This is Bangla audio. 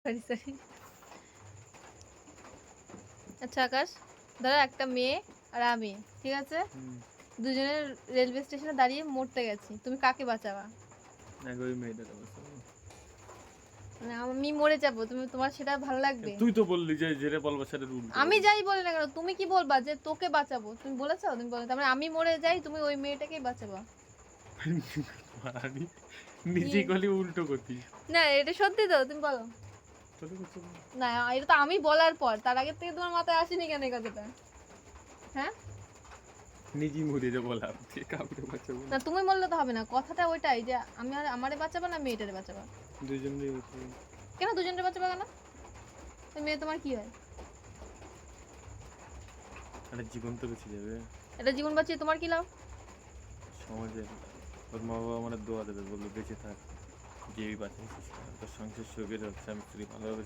Sorry, sorry. আচ্ছা আকাশ, ধরো একটা মেয়ে আর আমি, ঠিক আছে? দুজনের রেলওয়ে স্টেশনে দাঁড়িয়ে মরতে গেছি। তুমি কাকে বাঁচাবা? আগে ওই মেয়েটাকে বাঁচাবো। মানে আমি মরে যাব, তোমার সেটা ভালো লাগবে? তুই তো বললি যে যেটা বলবা সেটা উল্টো আমি বলবি। যাই বলি না কেন, তুমি কি বলবা যে তোকে বাঁচাবো? তুমি বলেছো, তুমি বলে তার মানে আমি মরে যাই, তুমি ওই মেয়েটাকেই বাঁচাবা? মারানি কি? নিজে গলি উল্টো করতি। না, এটা সত্যি তো, তুমি বলো। চলে গেছে। না, এটা তো আমি বলার পর, তার আগে থেকে তোমার মাথায় আসেনি কেন এই কথাটা? হ্যাঁ? নিজেই মরে যাবো বললাম, যে কাউকে বাঁচাবো না, না। তুমি বললে তো হবে না, কথাটা ওইটাই যে আমি আর আমারে বাঁচাবা না মেয়েটারে বাঁচাবা? দুজনেই বাঁচাবো। কেন দুজনরে বাঁচাবা কেন? ওই মেয়ে তোমার কি হয়? একটা জীবন তো বেঁচে যাবে। এটা জীবন বাঁচিয়ে তোমার কি লাভ? সমাজে ওর মা বাবা আমার দোয়া দেবে, বললো বেঁচে থাক, যেই বাঁচাইছিস তোর সংসার সুখের হচ্ছে, আমি স্ত্রী ভালোভাবে